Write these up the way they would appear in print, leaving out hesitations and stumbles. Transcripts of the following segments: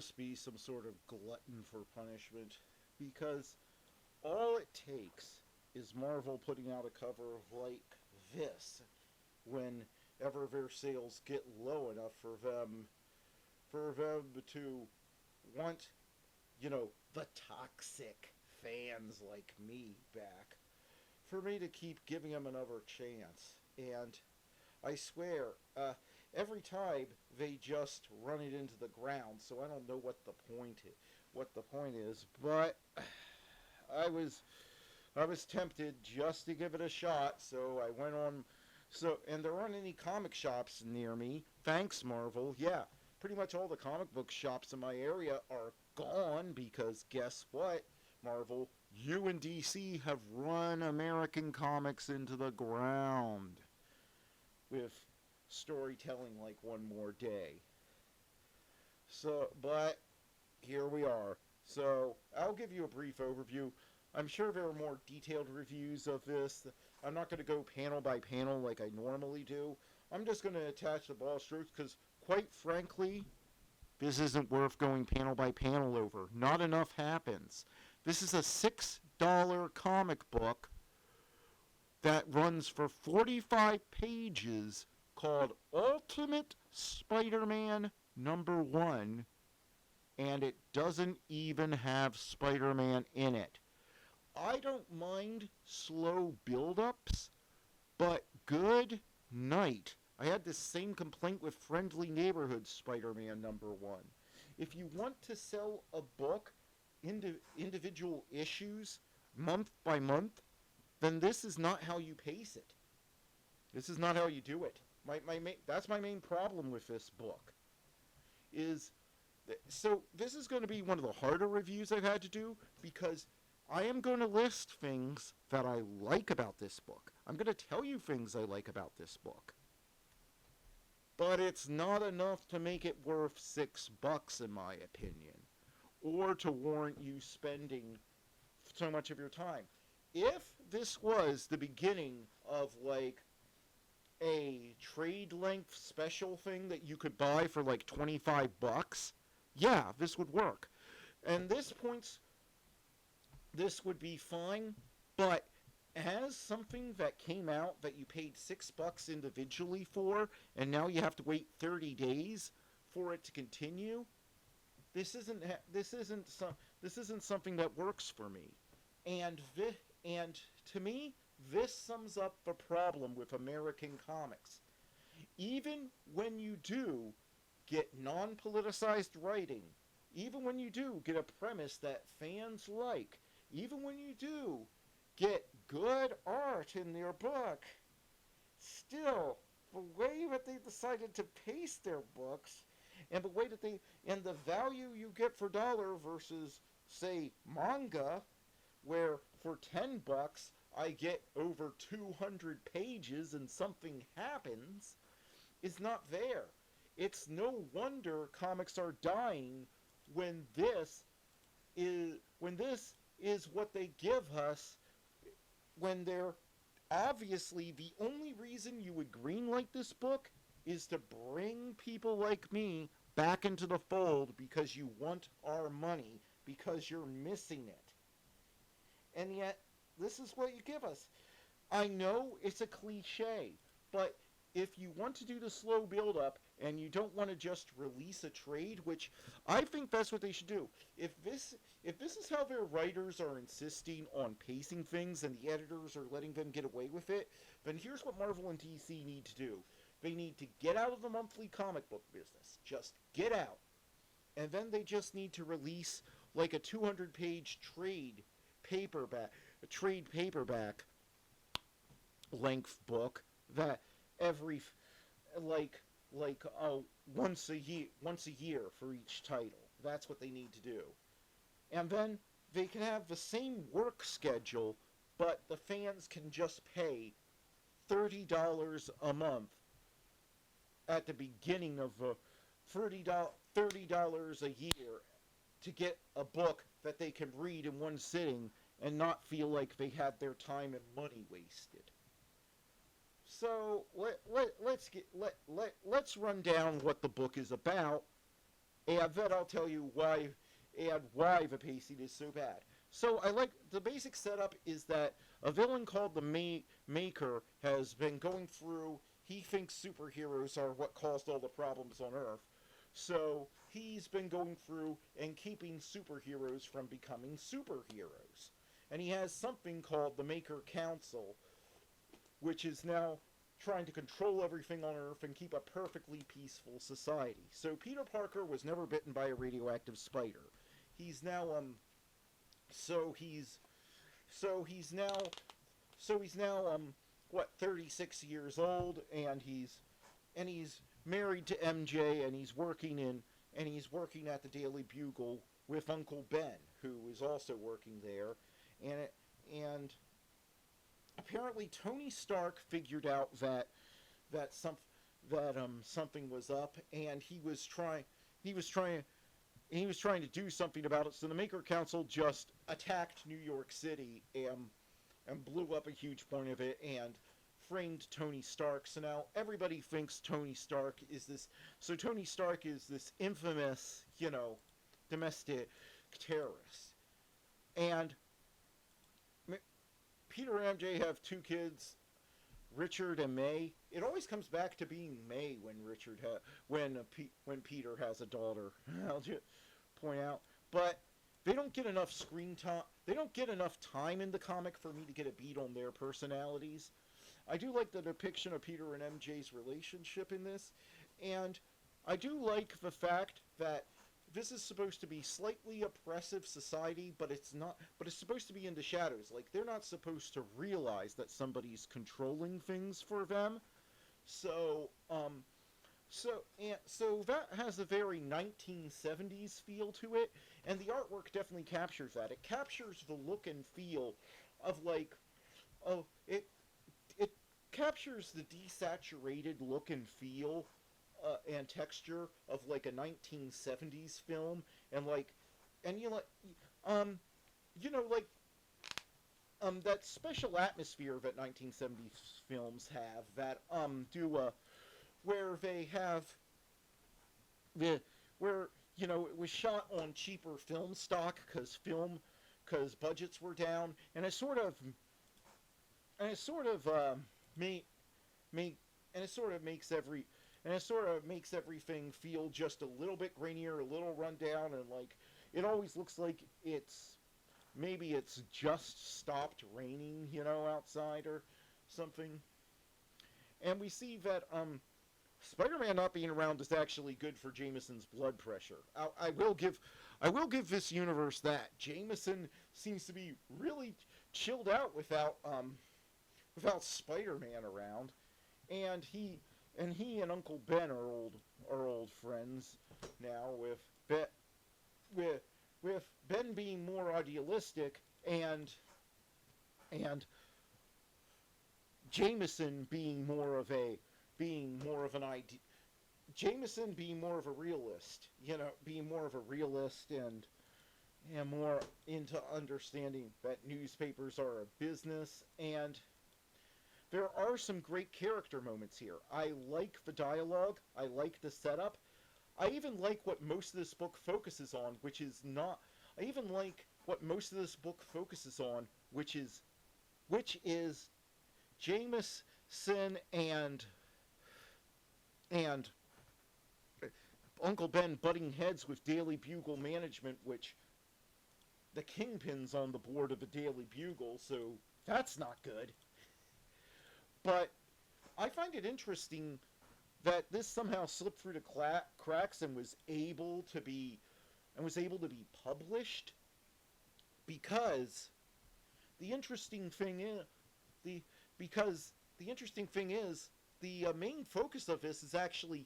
must be some sort of glutton for punishment, because all it takes is Marvel putting out a cover like this whenever their sales get low enough for them to want, the toxic fans like me back, for me to keep giving them another chance. And I swear, every time they just run it into the ground, so I don't know what the point is, but I was tempted just to give it a shot, so I went on. So, and there aren't any comic shops near me. Thanks, Marvel. Yeah, pretty much all the comic book shops in my area are gone because guess what, Marvel? You and DC have run American comics into the ground with storytelling like One More Day. So, but here we are. So, I'll give you a brief overview. I'm sure there are more detailed reviews of this. I'm not going to go panel by panel like I normally do. I'm just going to attach the ball strokes because, quite frankly, this isn't worth going panel by panel over. Not enough happens. This is a $6 comic book that runs for 45 pages called Ultimate Spider-Man #1, and it doesn't even have Spider-Man in it. I don't mind slow build-ups, but good night. I had this same complaint with Friendly Neighborhood Spider-Man #1. If you want to sell a book into individual issues month by month, then this is not how you pace it. This is not how you do it. That's my main problem with this book. So this is going to be one of the harder reviews I've had to do because I am going to list things that I like about this book. I'm going to tell you things I like about this book. But it's not enough to make it worth $6 in my opinion, or to warrant you spending so much of your time. If this was the beginning of like a trade length special thing that you could buy for like $25, yeah, this would work. And this would be fine, but as something that came out that you paid $6 individually for, and now you have to wait 30 days for it to continue, this isn't something that works for me. And to me, this sums up the problem with American comics. Even when you do get non-politicized writing, even when you do get a premise that fans like, even when you do get good art in their book, still, the way that they decided to pace their books, and the way that and the value you get for dollar versus, say, manga, where for $10 I get over 200 pages and something happens, is not there. It's no wonder comics are dying when this is what they give us, when they're obviously the only reason you would greenlight this book is to bring people like me back into the fold because you want our money, because you're missing it. And yet, this is what you give us. I know it's a cliche, but if you want to do the slow build-up and you don't want to just release a trade, which I think that's what they should do. If this is how their writers are insisting on pacing things and the editors are letting them get away with it, then here's what Marvel and DC need to do. They need to get out of the monthly comic book business. Just get out. And then they just need to release like a 200-page trade paperback length book that every once a year for each title. That's what they need to do. And then they can have the same work schedule, but the fans can just pay $30 a month at the beginning of $30 a year to get a book that they can read in one sitting and not feel like they had their time and money wasted. So let's run down what the book is about, And then I'll tell you why Vipacing is so bad. So I like the basic setup is that a villain called the Maker has been going through. He thinks superheroes are what caused all the problems on Earth. So he's been going through and keeping superheroes from becoming superheroes. And he has something called the Maker Council, which is now trying to control everything on Earth and keep a perfectly peaceful society. So Peter Parker was never bitten by a radioactive spider. He's now so he's so he's now so he's now 36 years old, and he's married to MJ, and he's working at the Daily Bugle with Uncle Ben, who is also working there, and apparently Tony Stark figured out that something was up, and he was trying to do something about it. So the Maker Council just attacked New York City and blew up a huge point of it and framed Tony Stark. So now everybody thinks Tony Stark is this. So Tony Stark is this infamous, domestic terrorist. And Peter and MJ have two kids, Richard and May. It always comes back to being May when Peter has a daughter. I'll just point out, but they don't get enough screen time. They don't get enough time in the comic for me to get a beat on their personalities. I do like the depiction of Peter and MJ's relationship in this, and I do like the fact that this is supposed to be slightly oppressive society, but it's not. But it's supposed to be in the shadows. Like, they're not supposed to realize that somebody's controlling things for them. So that has a very 1970s feel to it, and the artwork definitely captures that. It captures the look and feel of it captures the desaturated look and feel and texture of like a 1970s film, and that special atmosphere that 1970s films have that where they have where it was shot on cheaper film stock because budgets were down, and it sort of makes everything feel just a little bit grainier, a little run down, and like it always looks like maybe it's just stopped raining, outside or something. And we see that Spider-Man not being around is actually good for Jameson's blood pressure. I will give this universe that. Jameson seems to be really chilled out without Spider-Man around, and he and Uncle Ben are old friends now, with Ben being more idealistic and Jameson being more of an idea. Jameson being more of a realist, and more into understanding that newspapers are a business. And there are some great character moments here. I like the dialogue. I like the setup. I even like what most of this book focuses on, which is Jameson and Uncle Ben butting heads with Daily Bugle management, which the Kingpin's on the board of the Daily Bugle, so that's not good. But I find it interesting that this somehow slipped through the cracks and was able to be published, because the interesting thing is the main focus of this is actually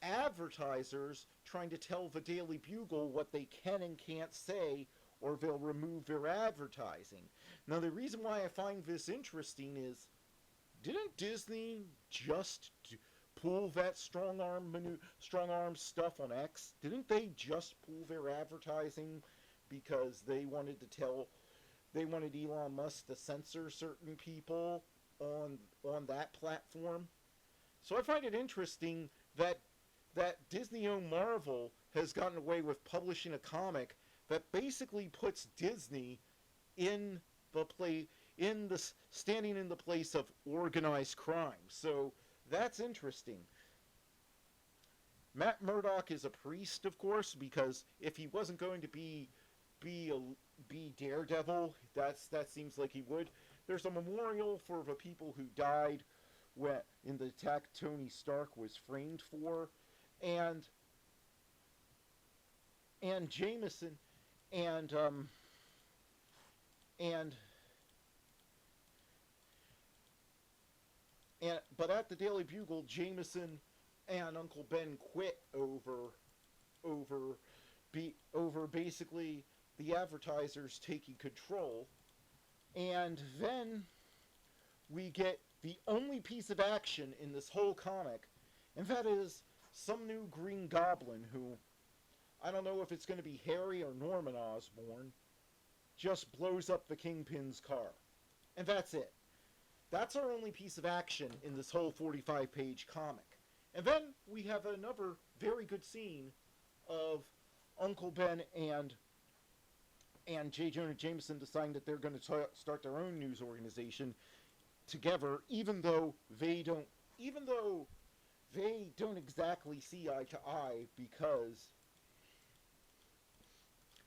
advertisers trying to tell the Daily Bugle what they can and can't say, or they'll remove their advertising. Now, the reason why I find this interesting is, didn't Disney just pull that strong arm stuff on X? Didn't they just pull their advertising because they wanted Elon Musk to censor certain people on that platform? So I find it interesting that Disney-owned Marvel has gotten away with publishing a comic that basically puts Disney in the play in the standing in the place of organized crime. So that's interesting. Matt Murdock is a priest, of course, because if he wasn't going to be Daredevil, that seems like he would. There's a memorial for the people who died in the attack Tony Stark was framed for, and Jameson and but at the Daily Bugle, Jameson and Uncle Ben quit over basically the advertisers taking control, and then we get the only piece of action in this whole comic, and that is some new Green Goblin who, I don't know if it's going to be Harry or Norman Osborn, just blows up the Kingpin's car. And that's it. That's our only piece of action in this whole 45-page comic. And then we have another very good scene of Uncle Ben and J. Jonah Jameson deciding that they're going to start their own news organization together, even though they don't exactly see eye to eye because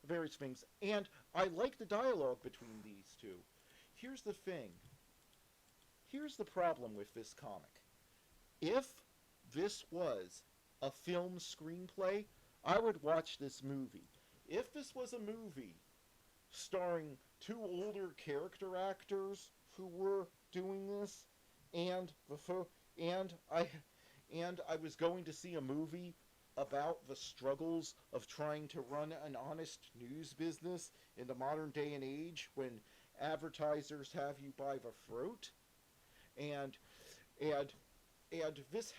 of various things. And I like the dialogue between these two. Here's the thing. Here's the problem with this comic. If this was a film screenplay, I would watch this movie. If this was a movie starring two older character actors who were doing this, and I was going to see a movie about the struggles of trying to run an honest news business in the modern day and age when advertisers have you by the throat, and this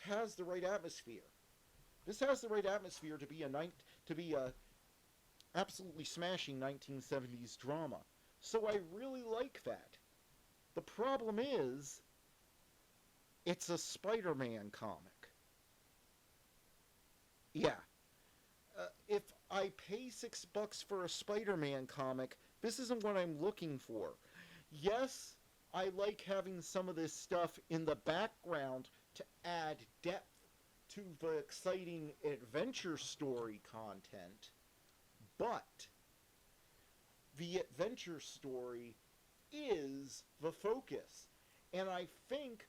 has the right atmosphere. This has the right atmosphere to be a absolutely smashing 1970s drama. So I really like that. The problem is, it's a SpiderMan comic. Yeah. If I pay $6 for a SpiderMan comic, this isn't what I'm looking for. Yes, I like having some of this stuff in the background to add depth to the exciting adventure story content, but the adventure story is the focus. And I think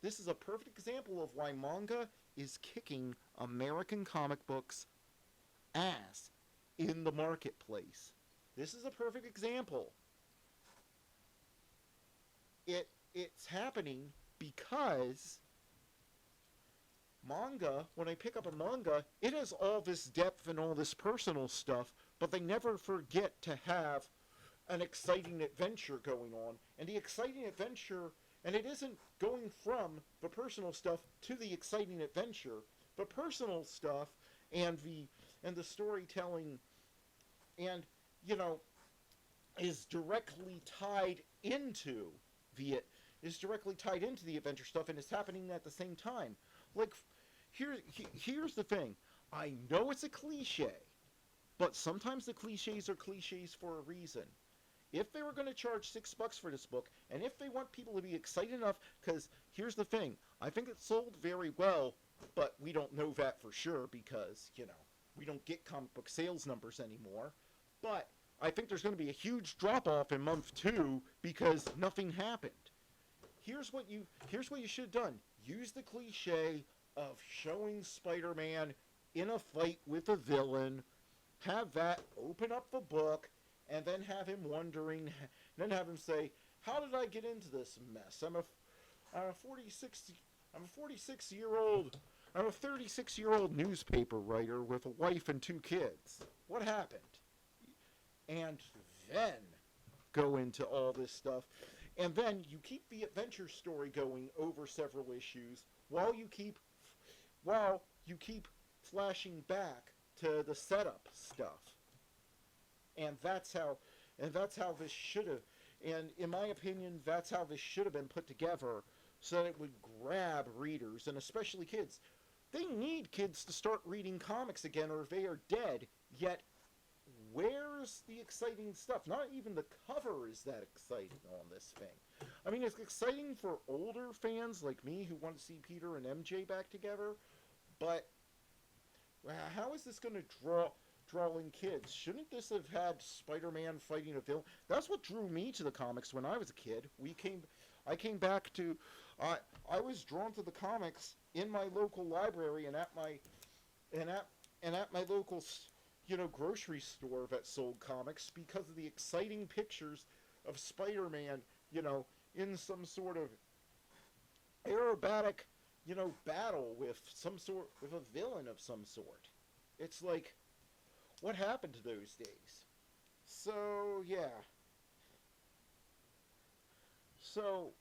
this is a perfect example of why manga is kicking American comic books' ass in the marketplace. This is a perfect example. It's happening because manga, when I pick up a manga, it has all this depth and all this personal stuff, but they never forget to have an exciting adventure going on. And the exciting adventure, and it isn't going from the personal stuff to the exciting adventure. The personal stuff and the storytelling and, is directly tied into the adventure stuff, and it's happening at the same time. Like, here's the thing. I know it's a cliche, but sometimes the cliches are cliches for a reason. If they were going to charge $6 for this book, and if they want people to be excited enough, because here's the thing, I think it sold very well, but we don't know that for sure because, we don't get comic book sales numbers anymore. But I think there's going to be a huge drop-off in month 2 because nothing happened. Here's what you should have done. Use the cliche of showing Spider-Man in a fight with a villain, have that open up the book, and then have him wondering, then have him say, how did I get into this mess? I'm a 36-year-old newspaper writer with a wife and 2 kids. What happened? And then go into all this stuff. And then you keep the adventure story going over several issues while you keep flashing back to the setup stuff. And that's how this should have, and in my opinion, that's how this should have been put together so that it would grab readers, and especially kids. They need kids to start reading comics again or they are dead. Yet, where's the exciting stuff? Not even the cover is that exciting on this thing. I mean, it's exciting for older fans like me who want to see Peter and MJ back together, but how is this going to draw in kids? Shouldn't this have had Spider-Man fighting a villain? That's what drew me to the comics when I was a kid. I came back to, I was drawn to the comics in my local library and at my local, grocery store that sold comics because of the exciting pictures of Spider-Man, in some sort of aerobatic, battle with a villain of some sort. It's like, what happened to those days? So, yeah. So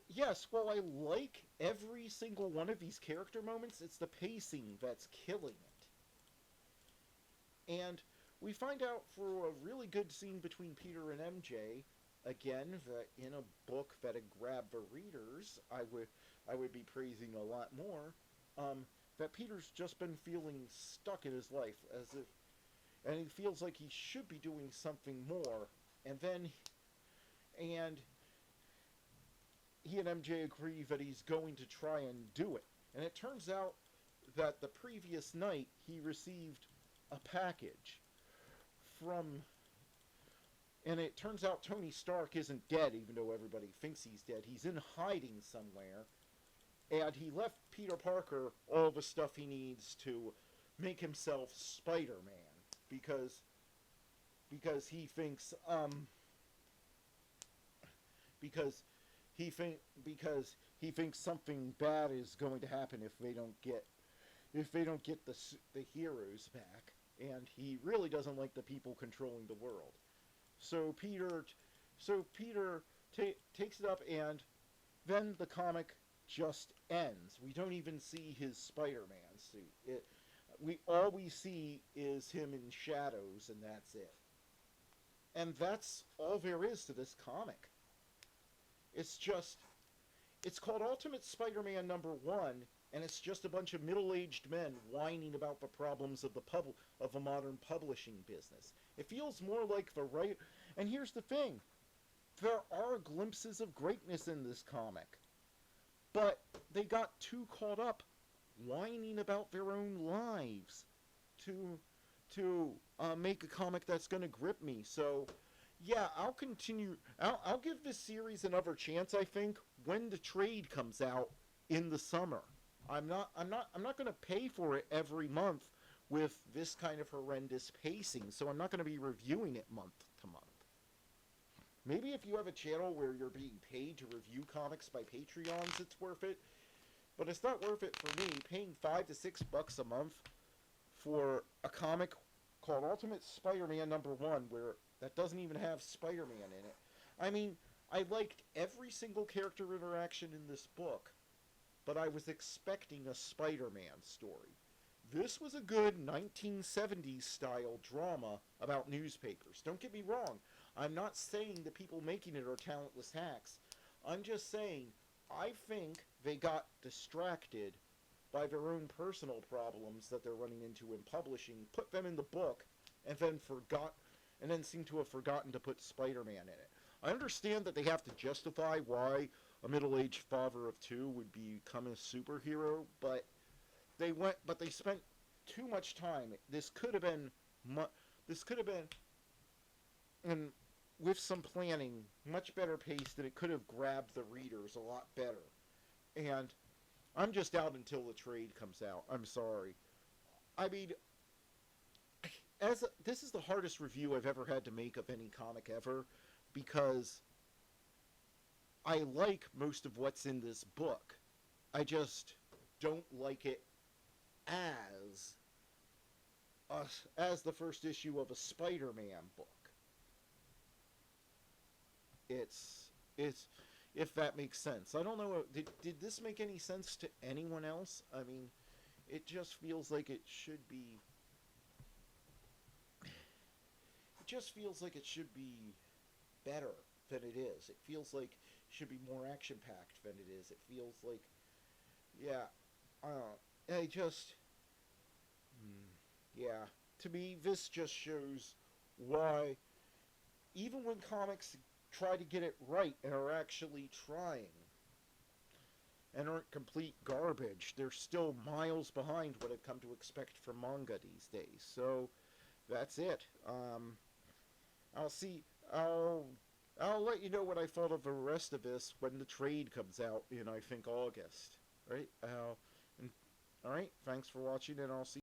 yes, while I like every single one of these character moments, it's the pacing that's killing it. And we find out through a really good scene between Peter and MJ, again, that in a book that had grabbed the readers, I would be praising a lot more, that Peter's just been feeling stuck in his life, and he feels like he should be doing something more, and he and MJ agree that he's going to try and do it. And it turns out that the previous night he received a package and it turns out Tony Stark isn't dead, even though everybody thinks he's dead. He's in hiding somewhere, and he left Peter Parker all the stuff he needs to make himself Spider-Man, because he thinks because he thinks something bad is going to happen if they don't get the heroes back, and he really doesn't like the people controlling the world. So Peter takes it up, and then the comic just ends. We don't even see his Spider-Man suit. All we see is him in shadows, and that's it. And that's all there is to this comic. It's called Ultimate Spider-Man #1, and it's just a bunch of middle-aged men whining about the problems of the modern publishing business. It feels more like and here's the thing, there are glimpses of greatness in this comic, but they got too caught up whining about their own lives to make a comic that's going to grip me. So yeah, I'll continue. I'll give this series another chance, I think, when the trade comes out in the summer. I'm not going to pay for it every month with this kind of horrendous pacing, so I'm not going to be reviewing it month to month. Maybe if you have a channel where you're being paid to review comics by Patreons, it's worth it. But it's not worth it for me, paying $5 to $6 a month for a comic called Ultimate Spider-Man #1, where that doesn't even have Spider-Man in it. I mean, I liked every single character interaction in this book, but I was expecting a Spider-Man story. This was a good 1970s style drama about newspapers. Don't get me wrong. I'm not saying the people making it are talentless hacks. I'm just saying, I think they got distracted by their own personal problems that they're running into in publishing, put them in the book, and then seem to have forgotten to put Spider-Man in it. I understand that they have to justify why a middle-aged father of two would become a superhero, but they spent too much time. This could have been, and with some planning, much better paced, and it could have grabbed the readers a lot better. And I'm just out until the trade comes out. I'm sorry. I mean, this is the hardest review I've ever had to make of any comic ever, because I like most of what's in this book. I just don't like it as the first issue of a Spider-Man book. It's if that makes sense. I don't know, did this make any sense to anyone else? I mean, it just feels like it should be better than it is. It feels like should be more action-packed than it is. It feels like, yeah, I just, yeah. To me, this just shows why, even when comics try to get it right and are actually trying, and aren't complete garbage, they're still miles behind what I've come to expect from manga these days. So that's it. I'll see. I'll let you know what I thought of the rest of this when the trade comes out in, I think, August. Right? All right. Thanks for watching, and I'll see.